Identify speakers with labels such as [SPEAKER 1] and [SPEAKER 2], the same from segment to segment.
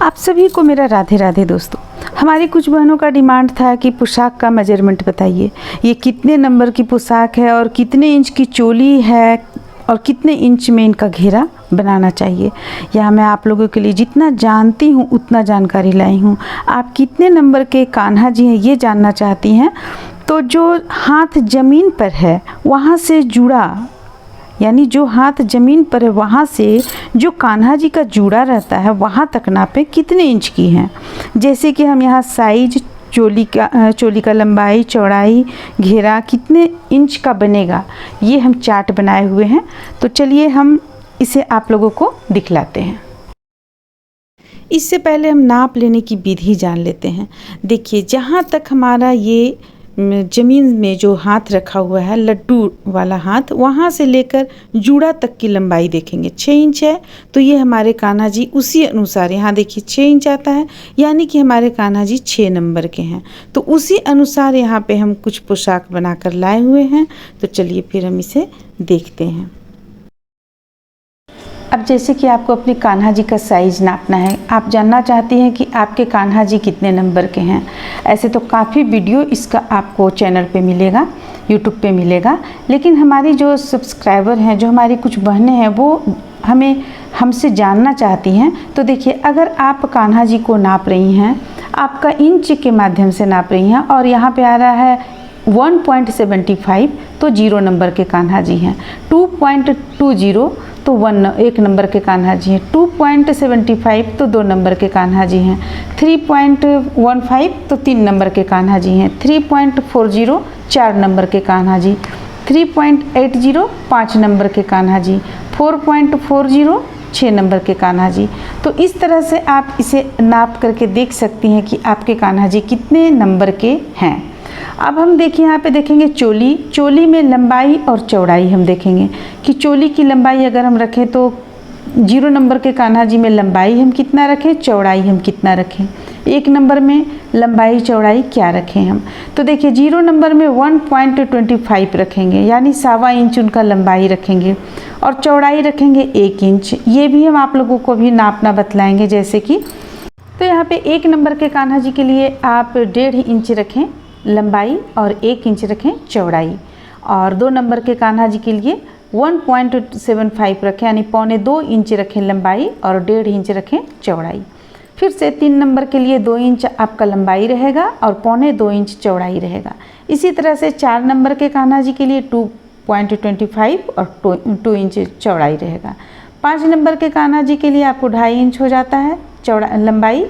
[SPEAKER 1] आप सभी को मेरा राधे राधे दोस्तों। हमारी कुछ बहनों का डिमांड था कि पोशाक का मेजरमेंट बताइए, ये कितने नंबर की पोशाक है और कितने इंच की चोली है और कितने इंच में इनका घेरा बनाना चाहिए। या मैं आप लोगों के लिए जितना जानती हूँ उतना जानकारी लाई हूँ। आप कितने नंबर के कान्हा जी हैं ये जानना चाहती हैं तो जो हाथ ज़मीन पर है वहाँ से जुड़ा, यानी जो हाथ ज़मीन पर है वहाँ से जो कान्हा जी का जुड़ा रहता है वहाँ तक नापे कितने इंच की हैं। जैसे कि हम यहाँ साइज, चोली का लंबाई, चौड़ाई, घेरा कितने इंच का बनेगा ये हम चार्ट बनाए हुए हैं। तो चलिए हम इसे आप लोगों को दिखलाते हैं। इससे पहले हम नाप लेने की विधि जान लेते हैं। देखिए, जहाँ तक हमारा ये ज़मीन में जो हाथ रखा हुआ है, लड्डू वाला हाथ, वहाँ से लेकर जूड़ा तक की लंबाई देखेंगे 6 इंच है। तो ये हमारे कान्हा जी उसी अनुसार, यहाँ देखिए 6 इंच आता है, यानी कि हमारे कान्हा जी 6 नंबर के हैं। तो उसी अनुसार यहाँ पे हम कुछ पोशाक बनाकर लाए हुए हैं। तो चलिए फिर हम इसे देखते हैं। अब जैसे कि आपको अपने कान्हा जी का साइज़ नापना है, आप जानना चाहती हैं कि आपके कान्हा जी कितने नंबर के हैं। ऐसे तो काफ़ी वीडियो इसका आपको चैनल पे मिलेगा, यूट्यूब पे मिलेगा, लेकिन हमारी जो सब्सक्राइबर हैं, जो हमारी कुछ बहनें हैं, वो हमसे जानना चाहती हैं। तो देखिए, अगर आप कान्हा जी को नाप रही हैं, आपका इंच के माध्यम से नाप रही हैं और यहाँ पर आ रहा है 1.75, तो 0 नंबर के कान्हा जी हैं। 2.20 तो 1 नंबर के कान्हा जी हैं। 2.75 तो 2 नंबर के कान्हा जी हैं। 3.15 तो 3 नंबर के कान्हा जी हैं। 3.40 4 नंबर के कान्हा जी। 3.80 5 नंबर के कान्हा जी। 4.40 6 नंबर के कान्हा जी। तो इस तरह से आप इसे नाप करके देख सकती हैं कि आपके कान्हा जी कितने नंबर के हैं। अब हम देखिए, यहाँ पे देखेंगे चोली में लंबाई और चौड़ाई हम देखेंगे कि चोली की लंबाई अगर हम रखें तो 0 नंबर के कान्हा जी में लंबाई हम कितना रखें, चौड़ाई हम कितना रखें। 1 नंबर में लंबाई चौड़ाई क्या रखें हम, तो देखिए 0 नंबर में 1.25 रखेंगे, यानी 1.25 इंच उनका लंबाई रखेंगे और चौड़ाई रखेंगे 1 इंच। ये भी हम आप लोगों को भी नापना बतलाएंगे। जैसे कि तो यहाँ पे 1 नंबर के कान्हा जी के लिए आप 1.5 इंच रखें लंबाई और 1 इंच रखें चौड़ाई, और 2 नंबर के कान्हा जी के लिए 1.75 रखें, यानी 1.25 इंच रखें लंबाई और 1.5 इंच रखें चौड़ाई। फिर से 3 नंबर के लिए 2 इंच आपका लंबाई रहेगा और 1.25 इंच चौड़ाई रहेगा। इसी तरह से 4 नंबर के कान्हा जी के लिए 2.25 और 2 इंच चौड़ाई रहेगा। 5 नंबर के कान्हा जी के लिए आपको 2.5 इंच हो जाता है लंबाई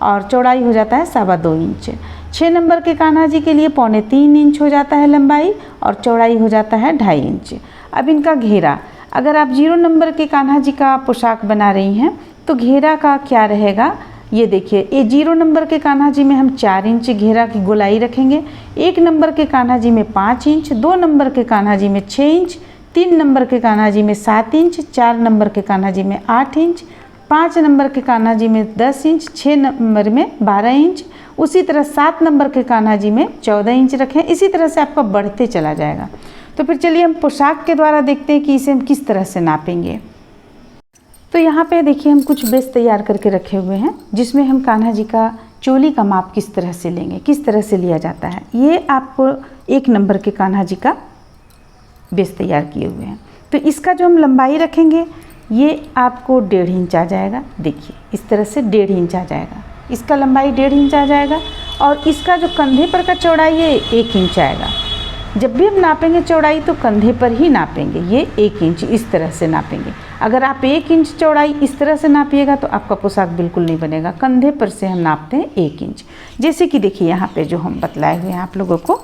[SPEAKER 1] और चौड़ाई हो जाता है 2.25 इंच। 6 नंबर के कान्हा जी के लिए 3.25 इंच हो जाता है लंबाई और चौड़ाई हो जाता है 2.5 इंच। अब इनका घेरा, अगर आप 0 नंबर के कान्हा जी का पोशाक बना रही हैं तो घेरा का क्या रहेगा, ये देखिए, ये 0 नंबर के कान्हा जी में हम 4 इंच घेरा की गोलाई रखेंगे। 1 नंबर के कान्हा जी में 5 इंच, 2 नंबर के कान्हा जी में 6 इंच, 3 नंबर के कान्हा जी में 7 इंच, 4 नंबर के कान्हा जी में 8 इंच, 5 नंबर के कान्हा जी में 10 इंच, 6 नंबर में 12 इंच, उसी तरह 7 नंबर के कान्हा जी में 14 इंच रखें। इसी तरह से आपका बढ़ते चला जाएगा। तो फिर चलिए हम पोशाक के द्वारा देखते हैं कि इसे हम किस तरह से नापेंगे। तो यहाँ पे देखिए, हम कुछ बेस तैयार करके रखे हुए हैं जिसमें हम कान्हा जी का चोली का माप किस तरह से लेंगे, किस तरह से लिया जाता है। ये आपको 1 नंबर के कान्हा जी का बेस तैयार किए हुए हैं। तो इसका जो हम लंबाई रखेंगे ये आपको 1.5 इंच आ जाएगा। देखिए, इस तरह से 1.5 इंच आ जाएगा, इसका लंबाई 1.5 इंच आ जाएगा और इसका जो कंधे पर का चौड़ाई है 1 इंच आएगा। जब भी हम नापेंगे चौड़ाई तो कंधे पर ही नापेंगे, ये 1 इंच इस तरह से नापेंगे। अगर आप 1 इंच चौड़ाई इस तरह से नापिएगा तो आपका पोशाक बिल्कुल नहीं बनेगा। कंधे पर से हम नापते हैं 1 इंच। जैसे कि देखिए, यहाँ पे जो हम बतलाए हुए हैं आप लोगों को,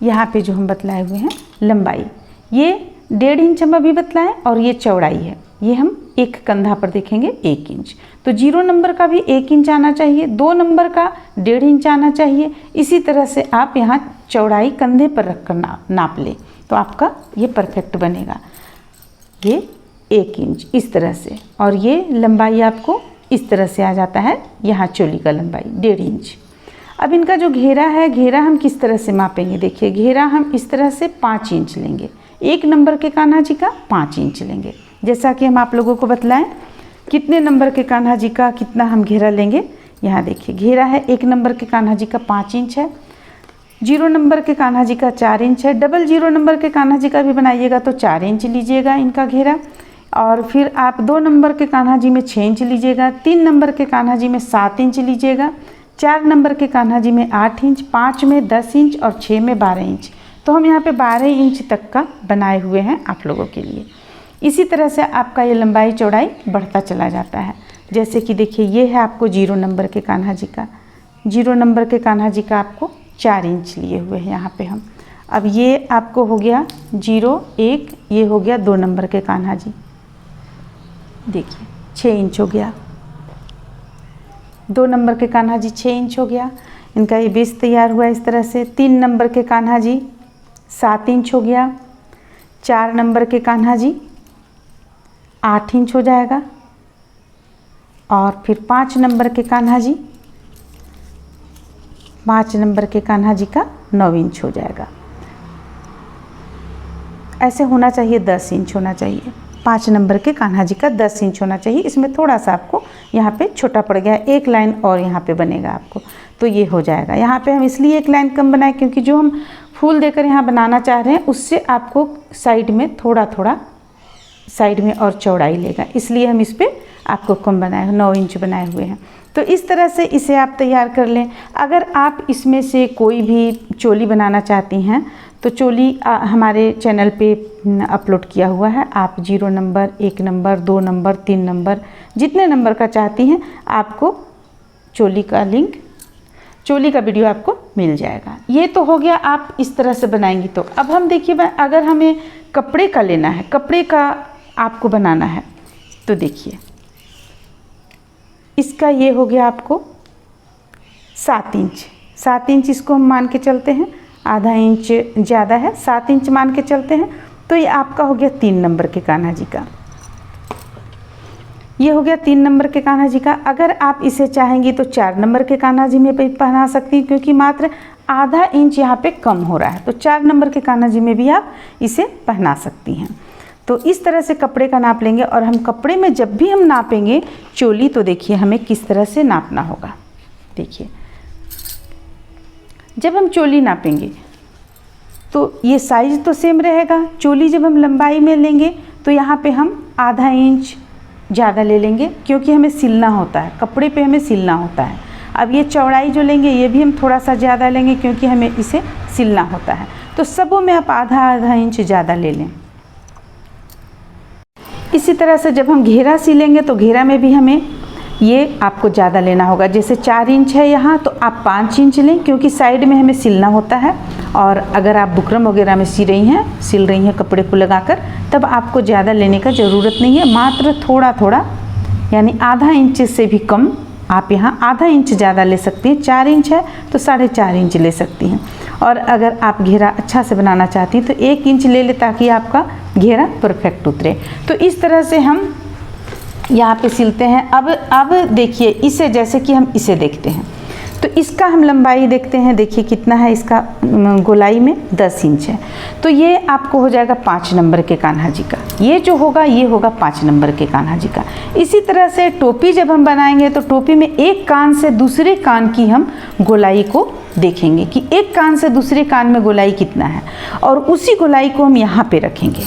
[SPEAKER 1] यहाँ पे जो हम बतलाए हुए हैं लंबाई, ये 1.5 इंच हम अभी बतलाएं और ये चौड़ाई है, ये हम एक कंधा पर देखेंगे 1 इंच। तो 0 नंबर का भी 1 इंच आना चाहिए, 2 नंबर का 1.5 इंच आना चाहिए। इसी तरह से आप यहाँ चौड़ाई कंधे पर रखकर नाप लें तो आपका ये परफेक्ट बनेगा। ये 1 इंच इस तरह से, और ये लंबाई आपको इस तरह से आ जाता है। यहाँ चोली का लंबाई 1.5 इंच। अब इनका जो घेरा है, घेरा हम किस तरह से मापेंगे। देखिए, घेरा हम इस तरह से 5 इंच लेंगे। 1 नंबर के कान्हा जी का 5 इंच लेंगे, जैसा कि हम आप लोगों को बतलाएं। कितने नंबर के कान्हा जी का कितना हम घेरा लेंगे। यहाँ देखिए घेरा है 1 नंबर के कान्हा जी का 5 इंच है, 0 नंबर के कान्हा जी का 4 इंच है। डबल 0 नंबर के कान्हा जी का भी बनाइएगा तो 4 इंच लीजिएगा इनका घेरा। और फिर आप 2 नंबर के कान्हा जी में 6 इंच लीजिएगा, 3 नंबर के कान्हा जी में 7 इंच लीजिएगा, 4 नंबर के कान्हा जी में 8 इंच, 5 में 10 इंच और 6 में 12 इंच। तो हम यहाँ पे 12 इंच तक का बनाए हुए हैं आप लोगों के लिए। इसी तरह से आपका ये लंबाई चौड़ाई बढ़ता चला जाता है। जैसे कि देखिए ये है आपको 0 नंबर के कान्हा जी का, 0 नंबर के कान्हा जी का आपको 4 इंच लिए हुए हैं यहाँ पे हम। अब ये आपको हो गया 0, 1, ये हो गया 2 नंबर के कान्हा जी, देखिए 6 इंच हो गया। 2 नंबर के कान्हा जी 6 इंच हो गया, इनका ये बेस तैयार हुआ इस तरह से। 3 नंबर के कान्हा जी 7 इंच हो गया, 4 नंबर के कान्हा जी 8 इंच हो जाएगा और फिर 5 नंबर के कान्हा जी, 5 नंबर के कान्हा जी का 9 इंच हो जाएगा। ऐसे होना चाहिए 10 इंच होना चाहिए। 5 नंबर के कान्हा जी का 10 इंच होना चाहिए। इसमें थोड़ा सा आपको यहाँ पे छोटा पड़ गया है, 1 लाइन और यहाँ पे बनेगा आपको, तो ये हो जाएगा। यहाँ पे हम इसलिए 1 लाइन कम बनाए क्योंकि जो हम फूल देकर यहाँ बनाना चाह रहे हैं उससे आपको साइड में थोड़ा थोड़ा साइड में और चौड़ाई लेगा, इसलिए हम इस पर आपको कम बनाए 9 इंच बनाए हुए हैं। तो इस तरह से इसे आप तैयार कर लें। अगर आप इसमें से कोई भी चोली बनाना चाहती हैं तो चोली हमारे चैनल पे अपलोड किया हुआ है। आप 0 नंबर, 1 नंबर, 2 नंबर, 3 नंबर, जितने नंबर का चाहती हैं आपको चोली का लिंक, चोली का वीडियो आपको मिल जाएगा। ये तो हो गया आप इस तरह से बनाएंगी। तो अब हम देखिए अगर हमें कपड़े का लेना है, कपड़े का आपको बनाना है तो देखिए इसका ये हो गया आपको 7 इंच। 7 इंच इसको हम मान के चलते हैं, आधा इंच ज़्यादा है, 7 इंच मान के चलते हैं। तो ये आपका हो गया 3 नंबर के कान्हा जी का, ये हो गया 3 नंबर के कान्हा जी का। अगर आप इसे चाहेंगी तो 4 नंबर के कान्हा जी में भी पहना सकती हैं क्योंकि मात्र आधा इंच यहाँ पे कम हो रहा है, तो 4 नंबर के कान्हा जी में भी आप इसे पहना सकती हैं। तो इस तरह से कपड़े का नाप लेंगे। और हम कपड़े में जब भी हम नापेंगे चोली तो देखिए हमें किस तरह से नापना होगा। देखिए जब हम चोली नापेंगे तो ये साइज तो सेम रहेगा। चोली जब हम लंबाई में लेंगे तो यहाँ पे हम आधा इंच ज़्यादा ले लेंगे क्योंकि हमें सिलना होता है, कपड़े पे हमें सिलना होता है। अब ये चौड़ाई जो लेंगे ये भी हम थोड़ा सा ज़्यादा लेंगे क्योंकि हमें इसे सिलना होता है। तो सबों में आप आधा आधा इंच ज़्यादा ले लें। इसी तरह से जब हम घेरा सिलेंगे तो घेरा में भी हमें ये आपको ज़्यादा लेना होगा। जैसे 4 इंच है यहाँ तो आप 5 इंच लें क्योंकि साइड में हमें सिलना होता है। और अगर आप बुकरम वगैरह में सिल रही हैं कपड़े को लगाकर, तब आपको ज़्यादा लेने का ज़रूरत नहीं है, मात्र थोड़ा थोड़ा यानी आधा इंच से भी कम आप यहाँ आधा इंच ज़्यादा ले सकती हैं। 4 इंच है तो 4.5 इंच ले सकती हैं। और अगर आप घेरा अच्छा से बनाना चाहती हैं तो 1 इंच ले ले ताकि आपका घेरा परफेक्ट उतरे। तो इस तरह से हम यहाँ पे सिलते हैं। अब देखिए इसे, जैसे कि हम इसे देखते हैं तो इसका हम लंबाई देखते हैं। देखिए कितना है इसका, गोलाई में 10 इंच है, तो ये आपको हो जाएगा 5 नंबर के कान्हा जी का। ये जो होगा ये होगा 5 नंबर के कान्हा जी का। इसी तरह से टोपी जब हम बनाएंगे तो टोपी में एक कान से दूसरे कान की हम गोलाई को देखेंगे कि एक कान से दूसरे कान में गोलाई कितना है, और उसी गोलाई को हम यहाँ पे रखेंगे।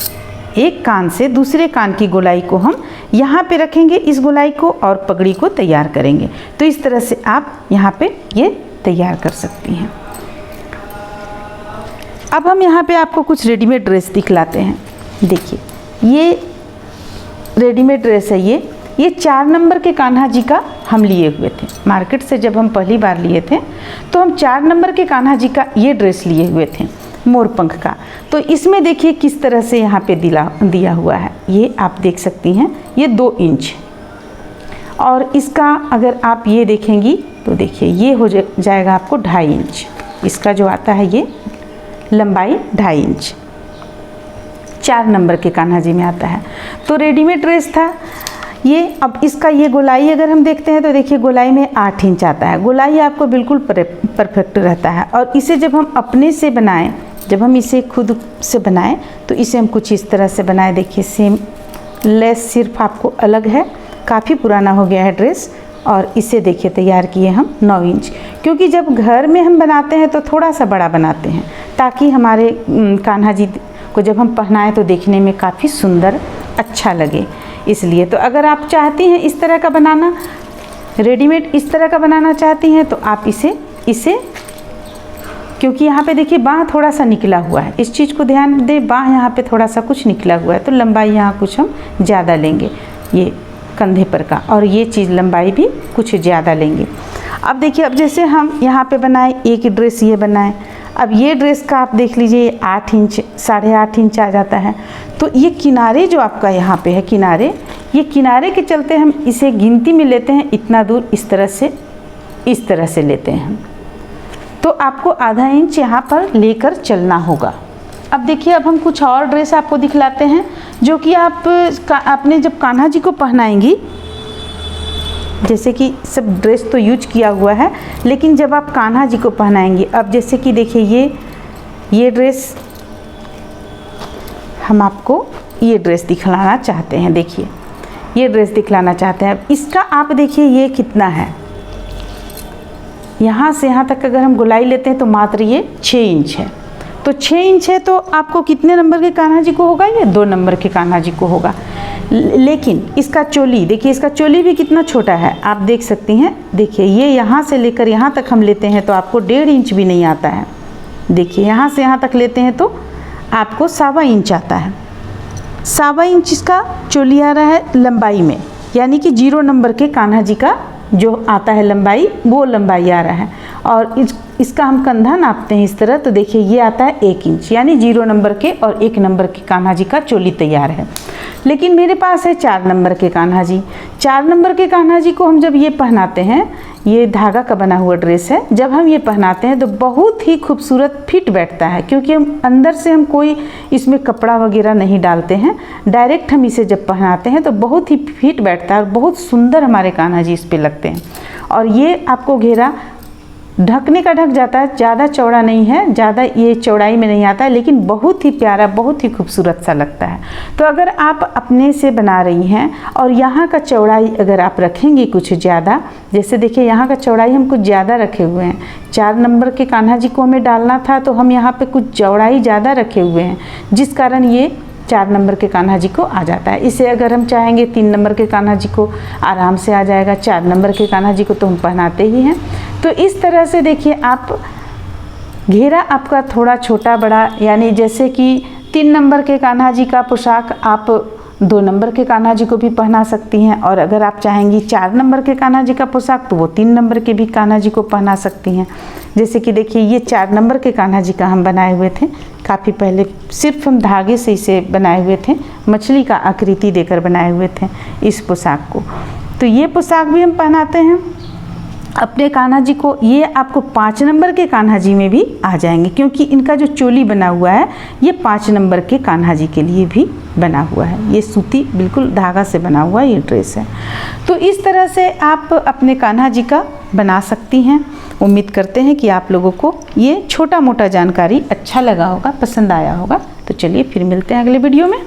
[SPEAKER 1] एक कान से दूसरे कान की गोलाई को हम यहाँ पे रखेंगे, इस गोलाई को, और पगड़ी को तैयार करेंगे। तो इस तरह से आप यहाँ पे ये तैयार कर सकती हैं। अब हम यहाँ पे आपको कुछ रेडीमेड ड्रेस दिखलाते हैं। देखिए ये रेडीमेड ड्रेस है। ये 4 नंबर के कान्हा जी का हम लिए हुए थे मार्केट से। जब हम पहली बार लिए थे तो हम 4 नंबर के कान्हा जी का ये ड्रेस लिए हुए थे, मोरपंख का। तो इसमें देखिए किस तरह से यहाँ पे दिया हुआ है, ये आप देख सकती हैं। ये 2 इंच, और इसका अगर आप ये देखेंगी तो देखिए ये हो जाएगा आपको 2.5 इंच। इसका जो आता है ये लंबाई 2.5 इंच 4 नंबर के कान्हा जी में आता है। तो रेडीमेड ड्रेस था ये। अब इसका ये गोलाई अगर हम देखते हैं तो देखिए गोलाई में 8 इंच आता है। गोलाई आपको बिल्कुल परफेक्ट रहता है। और इसे जब हम अपने से बनाएं, जब हम इसे खुद से बनाएं तो इसे हम कुछ इस तरह से बनाएं। देखिए सेम लेस सिर्फ आपको अलग है, काफ़ी पुराना हो गया है ड्रेस, और इसे देखिए तैयार किए हम 9 इंच, क्योंकि जब घर में हम बनाते हैं तो थोड़ा सा बड़ा बनाते हैं ताकि हमारे कान्हा जी को जब हम पहनाएं तो देखने में काफ़ी सुंदर अच्छा लगे। इसलिए तो अगर आप चाहती हैं इस तरह का बनाना, रेडीमेड इस तरह का बनाना चाहती हैं, तो आप इसे क्योंकि यहाँ पे देखिए बाँह थोड़ा सा निकला हुआ है, इस चीज़ को ध्यान दें, बाँह यहाँ पे थोड़ा सा कुछ निकला हुआ है, तो लंबाई यहाँ कुछ हम ज़्यादा लेंगे ये कंधे पर का, और ये चीज़ लंबाई भी कुछ ज़्यादा लेंगे। अब देखिए, अब जैसे हम यहाँ पे बनाए एक ड्रेस ये बनाए, अब ये ड्रेस का आप देख लीजिए 8 इंच 8.5 इंच आ जाता है। तो ये किनारे जो आपका यहाँ पे है किनारे, ये किनारे के चलते हम इसे गिनती में लेते हैं, इतना दूर इस तरह से लेते हैं हम, तो आपको आधा इंच यहाँ पर लेकर चलना होगा। अब देखिए, अब हम कुछ और ड्रेस आपको दिखलाते हैं जो कि आप अपने जब कान्हा जी को पहनाएंगी, जैसे कि सब ड्रेस तो यूज किया हुआ है, लेकिन जब आप कान्हा जी को पहनाएंगी, अब जैसे कि देखिए ये ड्रेस हम आपको ये ड्रेस दिखलाना चाहते हैं। देखिए ये ड्रेस दिखलाना चाहते हैं। अब इसका आप देखिए ये कितना है, यहाँ से यहाँ तक अगर हम गोलाई लेते हैं तो मात्र ये 6 इंच है। तो 6 इंच है तो आपको कितने नंबर के कान्हा जी को होगा? ये 2 नंबर के कान्हा जी को होगा। लेकिन इसका चोली देखिए, इसका चोली भी कितना छोटा है, आप देख सकती हैं। देखिए ये यहाँ से लेकर यहाँ तक हम लेते हैं तो आपको 1.5 इंच भी नहीं आता है। देखिए यहाँ से यहाँ तक लेते हैं तो आपको 1.25 इंच आता है। 1.25 इंच इसका चोली आ रहा है लंबाई में, यानी कि 0 नंबर के कान्हा जी का जो आता है लंबाई, वो लंबाई आ रहा है। और इसका हम कंधा नापते हैं इस तरह, तो देखिए ये आता है 1 इंच, यानी 0 नंबर के और 1 नंबर के कान्हा जी का चोली तैयार है। लेकिन मेरे पास है 4 नंबर के कान्हा जी। 4 नंबर के कान्हा जी को हम जब ये पहनाते हैं, ये धागा का बना हुआ ड्रेस है, जब हम ये पहनाते हैं तो बहुत ही खूबसूरत फिट बैठता है, क्योंकि हम अंदर से हम कोई इसमें कपड़ा वगैरह नहीं डालते हैं, डायरेक्ट हम इसे जब पहनाते हैं तो बहुत ही फिट बैठता है और बहुत सुंदर हमारे कान्हा जी इस पर लगते हैं। और ये आपको घेरा ढकने का ढक जाता है, ज़्यादा चौड़ा नहीं है, ज़्यादा ये चौड़ाई में नहीं आता है, लेकिन बहुत ही प्यारा, बहुत ही खूबसूरत सा लगता है। तो अगर आप अपने से बना रही हैं और यहाँ का चौड़ाई अगर आप रखेंगी कुछ ज़्यादा, जैसे देखिए यहाँ का चौड़ाई हम कुछ ज़्यादा रखे हुए हैं, 4 नंबर के कान्हा जी को हमें डालना था तो हम यहाँ पे कुछ चौड़ाई ज़्यादा रखे हुए हैं, जिस कारण ये 4 नंबर के कान्हा जी को आ जाता है। इसे अगर हम चाहेंगे 3 नंबर के कान्हा जी को आराम से आ जाएगा, 4 नंबर के कान्हा जी को तो हम पहनाते ही हैं। तो इस तरह से देखिए आप घेरा आपका थोड़ा छोटा बड़ा, यानी जैसे कि 3 नंबर के कान्हा जी का पोशाक आप 2 नंबर के कान्हा जी को भी पहना सकती हैं, और अगर आप चाहेंगी 4 नंबर के कान्हा जी का पोशाक तो वो 3 नंबर के भी कान्हा जी को पहना सकती हैं। जैसे कि देखिए ये 4 नंबर के कान्हा जी का हम बनाए हुए थे, काफ़ी पहले सिर्फ हम धागे से इसे बनाए हुए थे, मछली का आकृति देकर बनाए हुए थे इस पोशाक को। तो ये पोशाक भी हम पहनाते हैं अपने कान्हा जी को। ये आपको 5 नंबर के कान्हा जी में भी आ जाएंगे, क्योंकि इनका जो चोली बना हुआ है ये 5 नंबर के कान्हा जी के लिए भी बना हुआ है। ये सूती बिल्कुल धागा से बना हुआ ये ड्रेस है। तो इस तरह से आप अपने कान्हा जी का बना सकती हैं। उम्मीद करते हैं कि आप लोगों को ये छोटा मोटा जानकारी अच्छा लगा होगा, पसंद आया होगा। तो चलिए फिर मिलते हैं अगले वीडियो में।